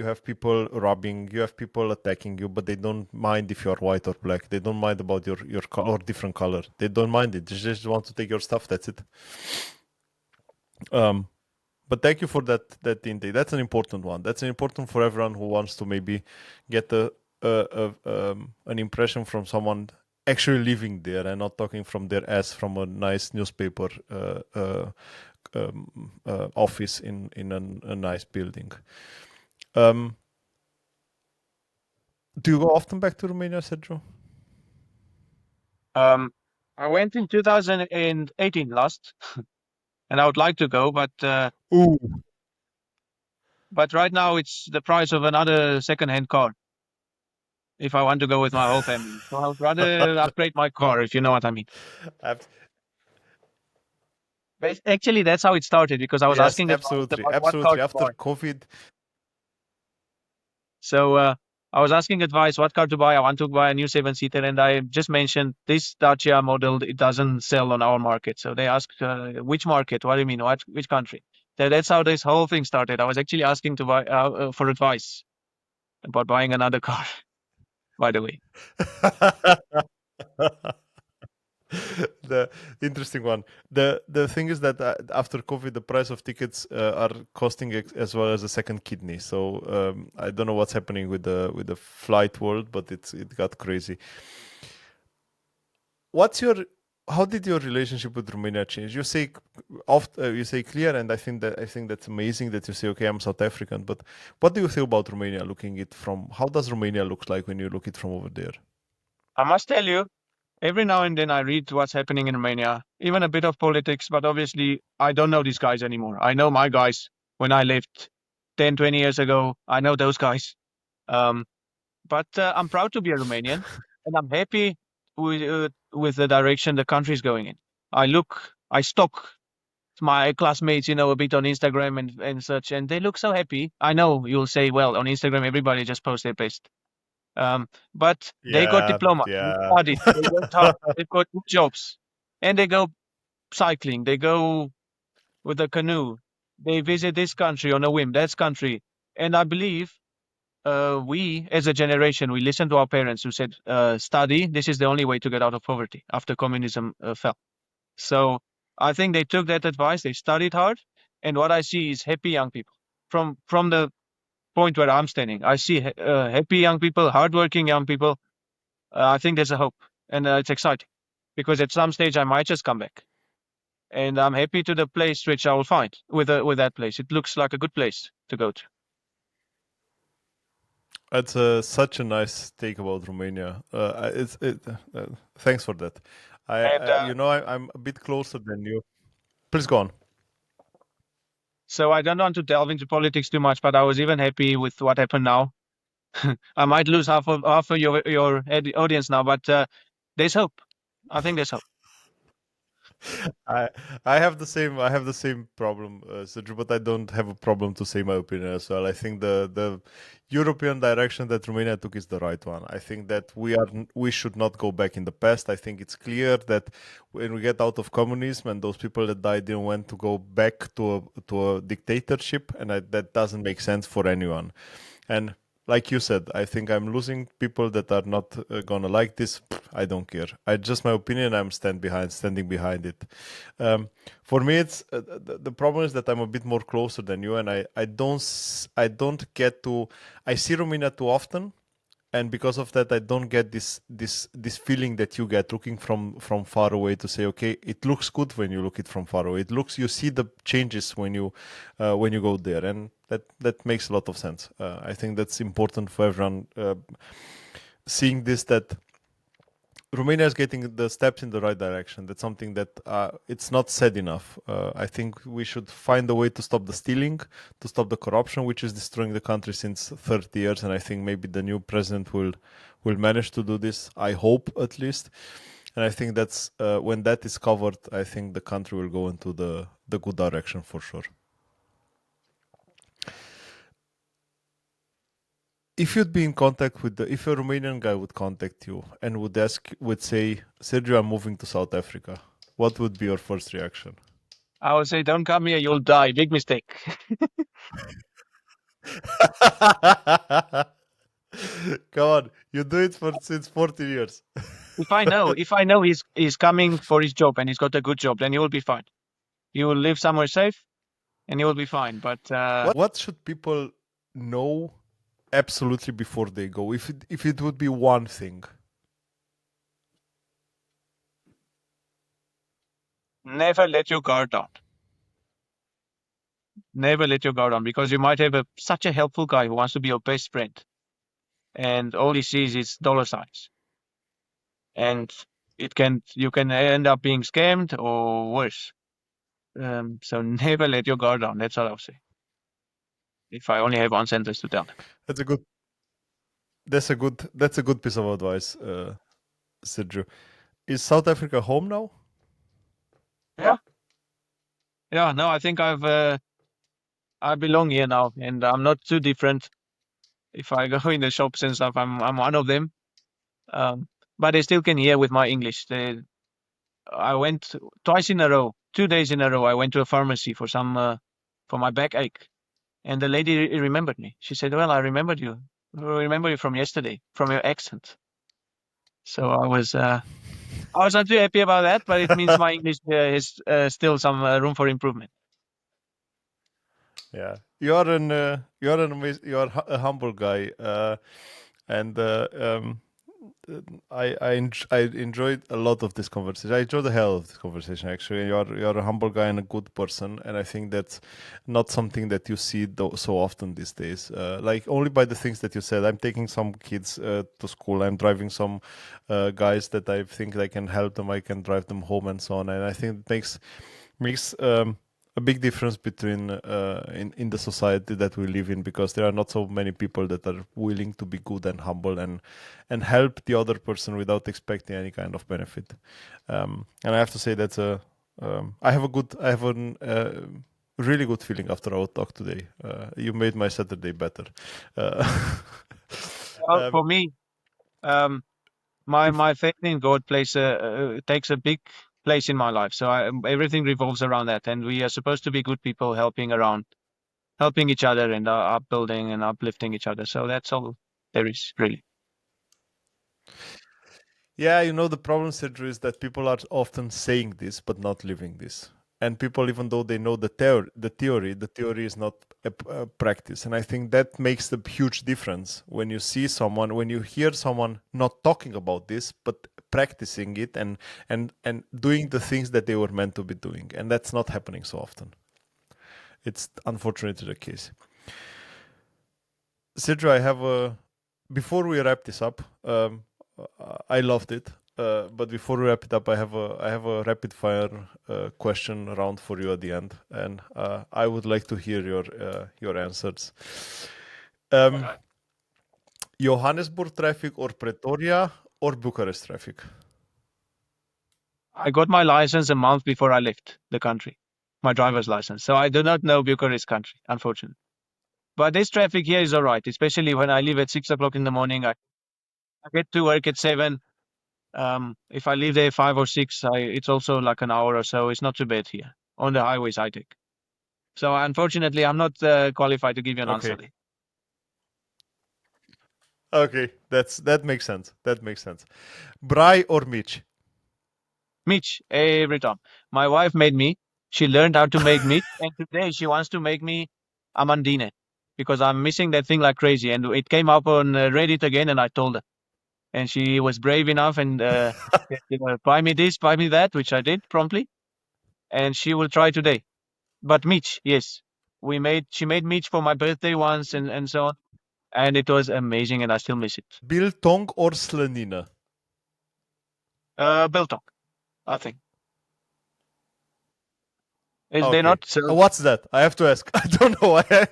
have people robbing, you have people attacking you, but they don't mind if you're white or black. They don't mind about your or different color. They don't mind it. They just want to take your stuff. That's it. Um, but thank you for that intake. That's an important one. That's an important for everyone who wants to maybe get an impression from someone actually living there and not talking from their ass from a nice newspaper office in a nice building. Do you go often back to Romania, Sergio? I went in 2018 last, and I would like to go, Ooh. but right now it's the price of another second-hand car if I want to go with my whole family. So I would rather upgrade my car, if you know what I mean. Ab- Actually, that's how it started because I was yes, asking advice absolutely, about what car absolutely. to After buy. COVID, So I was asking advice what car to buy. I want to buy a new seven-seater, and I just mentioned this Dacia model. It doesn't sell on our market. So they asked, which market? What do you mean? Which country? So that's how this whole thing started. I was actually asking to buy for advice about buying another car. By the way, the interesting one. The thing is that after COVID, the price of tickets are costing as well as a second kidney. So I don't know what's happening with the flight world, but it got crazy. What's your How did your relationship with Romania change? You say you say clear, and I think that's amazing that you say, okay, I'm South African. But what do you feel about Romania? Looking it from how does Romania look like when you look it from over there? I must tell you, every now and then I read what's happening in Romania, even a bit of politics, but obviously I don't know these guys anymore. I know my guys when I lived 10, 20 years ago. I know those guys. Um, but I'm proud to be a Romanian, and I'm happy with the direction the country is going in. I stalk my classmates, a bit on Instagram and such, and they look so happy. I know you'll say, well, on Instagram, everybody just posts their best. But they got Yeah, diplomas, they yeah. studied, they worked hard, they've got good jobs, and they go cycling, they go with a canoe, they visit this country on a whim, that country. And I believe we, as a generation, we listened to our parents who said, study, this is the only way to get out of poverty after communism fell. So I think they took that advice, they studied hard, and what I see is happy young people. From the point where I'm standing, I see happy young people, hardworking young people. I think there's a hope, and it's exciting because at some stage I might just come back, and I'm happy to the place which I will find with that place. It looks like a good place to go to. That's such a nice take about Romania. Thanks for that. And I'm a bit closer than you. Please go on. so I don't want to delve into politics too much, but I was even happy with what happened now. I might lose half of your audience now, but there's hope. I think there's hope. I I have the same problem, Sergio, but I don't have a problem to say my opinion as well. I think the European direction that Romania took is the right one. I think that we should not go back in the past. I think it's clear that when we get out of communism and those people that died didn't want to go back to a dictatorship, and that doesn't make sense for anyone. And like you said, I think I'm losing people that are not gonna like this. I don't care. I just my opinion. I'm standing behind it. For me, it's the problem is that I'm a bit more closer than you, and I don't get to. I see Romania too often, and because of that I don't get this feeling that you get looking from far away to say, okay, it looks good when you look it from far away. It looks, you see the changes when you go there, and that makes a lot of sense. I think that's important for everyone seeing this, that Romania is getting the steps in the right direction. That's something that it's not said enough. I think we should find a way to stop the stealing, to stop the corruption, which is destroying the country since 30 years. And I think maybe the new president will manage to do this. I hope, at least. And I think that's when that is covered, I think the country will go into the good direction for sure. If you'd be in contact with if a Romanian guy would contact you and would say, Sergio, I'm moving to South Africa, what would be your first reaction? I would say, don't come here, you'll die. Big mistake. Come on, you do it for since 40 years. If I know he's coming for his job and he's got a good job, then he will be fine. He will live somewhere safe and he will be fine. But What should people know absolutely before they go? If it would be one thing. never let your guard down. Never let your guard down because you might have such a helpful guy who wants to be your best friend, and all he sees is dollar signs, and you can end up being scammed or worse. So never let your guard down. That's all I'll say. If I only have one sentence to tell them. That's a good. That's a good piece of advice, Sergio. Is South Africa home now? Yeah, yeah. No, I think I belong here now, and I'm not too different. If I go in the shops and stuff, I'm one of them. Um, but they still can hear with my English. I went twice in a row, 2 days in a row. I went to a pharmacy for my backache, and the lady remembered me. She said, "Well, I remembered you. I remember you from yesterday, from your accent." So I was not too happy about that, but it means my English is still some room for improvement. Yeah, you are a humble guy, and I enjoyed a lot of this conversation. I enjoyed the hell of this conversation. Actually, you're a humble guy and a good person, and I think that's not something that you see so often these days. Like only by the things that you said. I'm taking some kids to school. I'm driving some guys that I think I can help them. I can drive them home and so on. And I think it makes a big difference between in the society that we live in, because there are not so many people that are willing to be good and humble and help the other person without expecting any kind of benefit. And I have to say that's a I have a really good feeling after our talk today. You made my Saturday better. Uh, Well, um, for me, um, my faith in God takes a big place in my life. So everything revolves around that, and we are supposed to be good people, helping each other, and upbuilding and uplifting each other. So that's all there is really. Yeah, the problem, Sergio, is that people are often saying this but not living this. And people, even though they know the theory is not a practice. And I think that makes the huge difference when you see someone, when you hear someone not talking about this, but practicing it and doing the things that they were meant to be doing. And that's not happening so often. It's unfortunately the case. Sergio, I have a. Before we wrap this up, I loved it. But before we wrap it up, I have a rapid fire question round for you at the end, and I would like to hear your answers. Um, Alright. Johannesburg traffic or Pretoria or Bucharest traffic? I got my license a month before I left the country, my driver's license. So I do not know Bucharest country, unfortunately. But this traffic here is all right, especially when I leave at 6 o'clock in the morning. I get to work at 7. If I leave there 5 or 6, it's also like an hour or so. It's not too bad here on the highways I take. So unfortunately, I'm not qualified to give you an answer Okay, there. okay, that makes sense. That makes sense. Bry or Mitch? Mitch, every time. My wife made me. She learned how to make meat, and today she wants to make me amandine because I'm missing that thing like crazy. And it came up on Reddit again, and I told her, and she was brave enough and said, buy me this, buy me that, which I did promptly, and she will try today. But Mitch, yes, she made Mitch for my birthday once, and so on, and it was amazing, and I still miss it. Biltong or Slanina? Biltong, I think. Is they Okay. not so? What's that? I have to ask. I don't know why.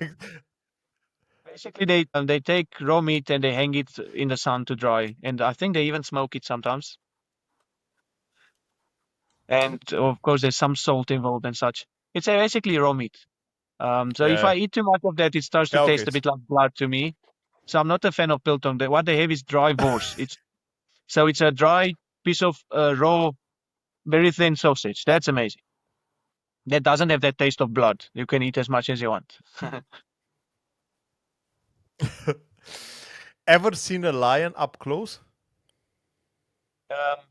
Basically, they take raw meat and they hang it in the sun to dry, and I think they even smoke it sometimes. And of course, there's some salt involved and such. It's basically raw meat. So if Yeah. I eat too much of that, it starts to Yeah, okay. taste a bit like blood to me. So I'm not a fan of biltong. What they have is dry wors. It's a dry piece of raw, very thin sausage. That's amazing. That doesn't have that taste of blood. You can eat as much as you want. ever seen a lion up close?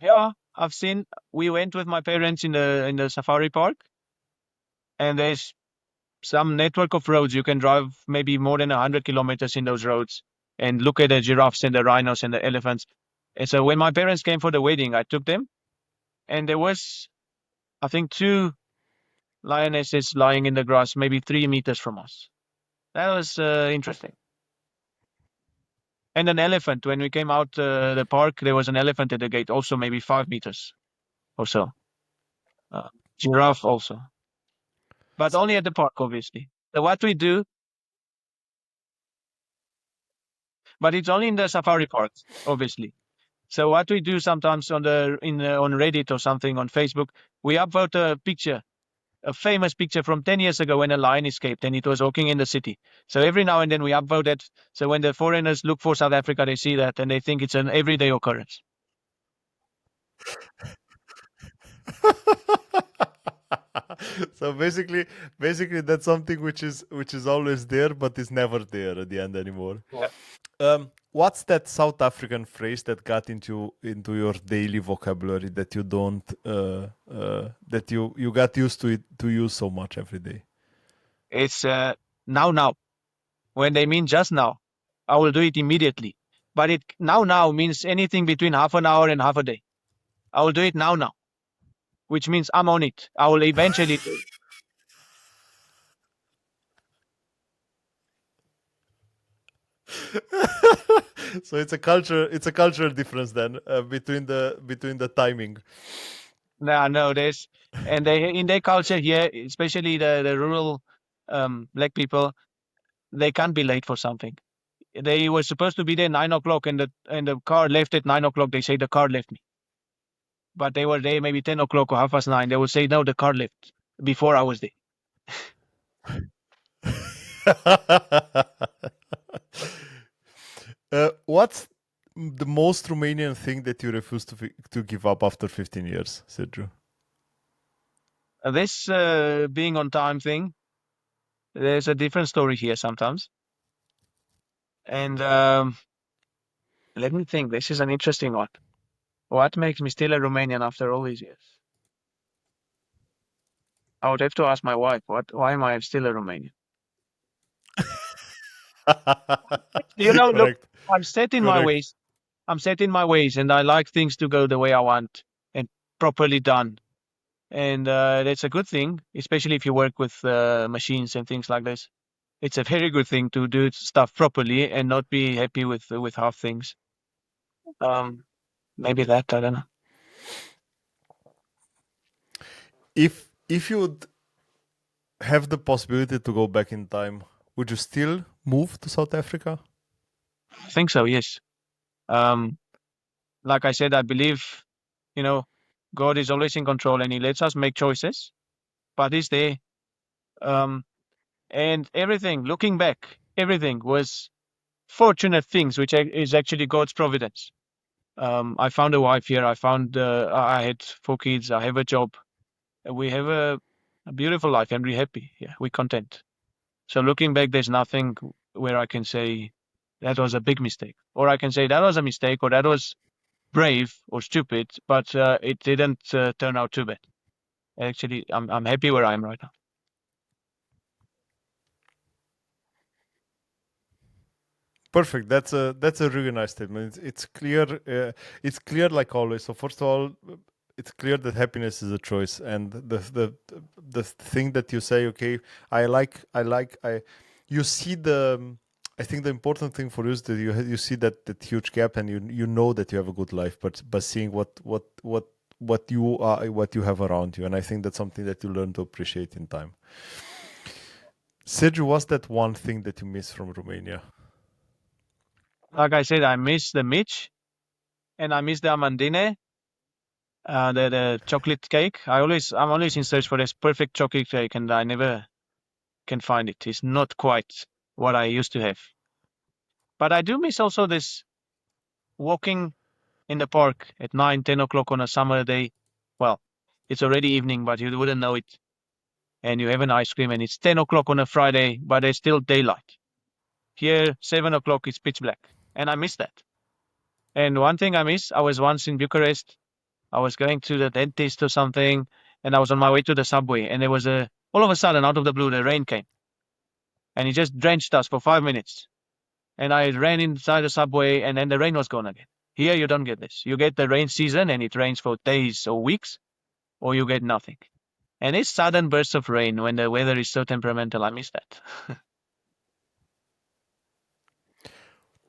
Yeah, I've seen. We went with my parents in the safari park, and there's some network of roads. You can drive maybe more than 100 kilometers in those roads and look at the giraffes and the rhinos and the elephants. And so when my parents came for the wedding, I took them, and there was, I think, two lionesses lying in the grass, maybe 3 meters from us. That was interesting. And an elephant. When we came out the park, there was an elephant at the gate, also maybe 5 meters or so. Uh, Giraffe also, but only at the park, obviously. So what we do, but it's only in the safari parks, obviously. So what we do sometimes on Reddit or something on Facebook, we upvote a picture, a famous picture from 10 years ago when a lion escaped and it was walking in the city. So every now and then we upvote it. So when the foreigners look for South Africa, they see that and they think it's an everyday occurrence. So basically that's something which is always there, but is never there at the end anymore. Yeah. What's that South African phrase that got into your daily vocabulary that you don't that you got used to it to use so much every day? It's now. When they mean just now, I will do it immediately. But it now means anything between half an hour and half a day. I will do it now, which means I'm on it. I will eventually do it. So it's a cultural difference then between the timing. No, there's and they in their culture here, especially the rural black people, they can't be late for something. They were supposed to be there 9 o'clock, and the car left at 9 o'clock. They say the car left me, but they were there maybe 10 o'clock or 9:30. They would say no, the car left before I was there. What's the most Romanian thing that you refuse to give up after 15 years, Sergiu? This being on time thing, there's a different story here sometimes. And let me think. This is an interesting one. What makes me still a Romanian after all these years? I would have to ask my wife. Why am I still a Romanian? Look, Correct. I'm set in my Correct. ways. I'm set in my ways, and I like things to go the way I want and properly done. And that's a good thing, especially if you work with machines and things like this. It's a very good thing to do stuff properly and not be happy with half things. Um, maybe that, I don't know. If you would have the possibility to go back in time, would you still move to South Africa? I think so, yes. Um, like I said, I believe, you know, God is always in control and He lets us make choices, but He's there. Um, and everything, looking back, everything was fortunate things, which is actually God's providence. I found a wife here. I had 4 kids. I have a job. We have a beautiful life and we're happy. Yeah, we're content. So looking back, there's nothing where I can say that was a big mistake, or I can say that was a mistake, or that was brave or stupid, but it didn't turn out too bad. Actually, I'm happy where I am right now. Perfect. That's a really nice statement. It's clear. It's clear, like always. So first of all, it's clear that happiness is a choice, and the thing that you say, okay, I. You see the. I think the important thing for you is that you see that huge gap, and you know that you have a good life, but by seeing what you are, what you have around you, and I think that's something that you learn to appreciate in time. Sergio, what's that one thing that you miss from Romania? Like I said, I miss the Mitch and I miss the Amandine, the chocolate cake. I'm always in search for this perfect chocolate cake, and I never can find it. It's not quite what I used to have. But I do miss also this walking in the park at 9, 10 o'clock on a summer day. Well, it's already evening, but you wouldn't know it. And you have an ice cream, and it's 10 o'clock on a Friday, but there's still daylight. Here, 7 o'clock, it's pitch black. and I miss that. And one thing I miss, I was once in Bucharest. I was going to the dentist or something, and I was on my way to the subway, and there was all of a sudden, out of the blue, the rain came, and it just drenched us for 5 minutes. And I ran inside the subway, and then the rain was gone again. Here, you don't get this. You get the rain season, and it rains for days or weeks, or you get nothing. And these sudden bursts of rain when the weather is so temperamental, I miss that.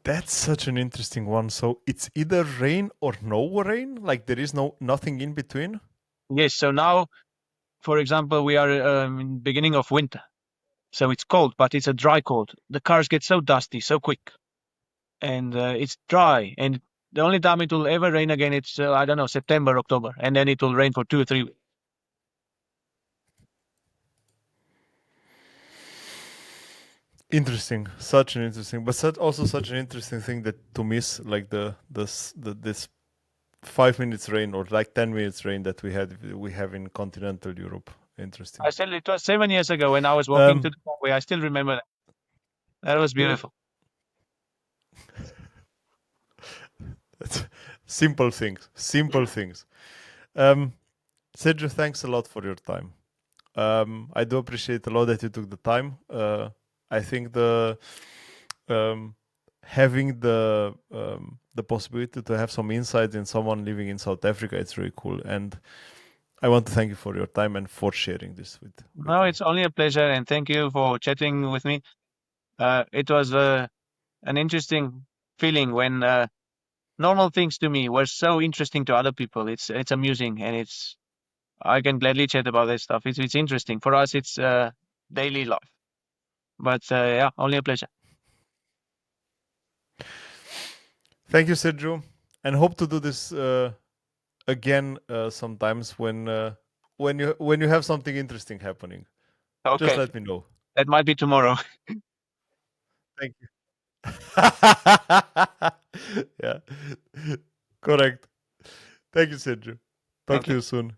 That's such an interesting one. So it's either rain or no rain? Like there is nothing in between? Yes, so now, for example, we are in beginning of winter. So it's cold, but it's a dry cold. The cars get so dusty so quick, and it's dry. And the only time it will ever rain again, it's I don't know, September, October, and then it will rain for 2 or 3 weeks. Interesting. Such an interesting, but also such an interesting thing that to miss like this 5 minutes rain or like 10 minutes rain that we have in continental Europe. Interesting. I still, it was 7 years ago when I was walking to Um, the subway. I still remember that. That was beautiful. simple things. Simple things. Um, Sergio, thanks a lot for your time. I do appreciate a lot that you took the time. I think um, having the possibility to have some insights in someone living in South Africa, it's really cool. And I want to thank you for your time and for sharing this with No, me. it's only a pleasure, and thank you for chatting with me. It was an interesting feeling when normal things to me were so interesting to other people. It's amusing, and it's I can gladly chat about this stuff. It's interesting for us. It's daily life, but yeah, only a pleasure. Thank you, Sergio, and hope to do this again sometimes when you have something interesting happening. Just Okay, let me know. that might be tomorrow. Thank you. Yeah, correct. Thank you, Sergio. Talk Thank to you. you soon.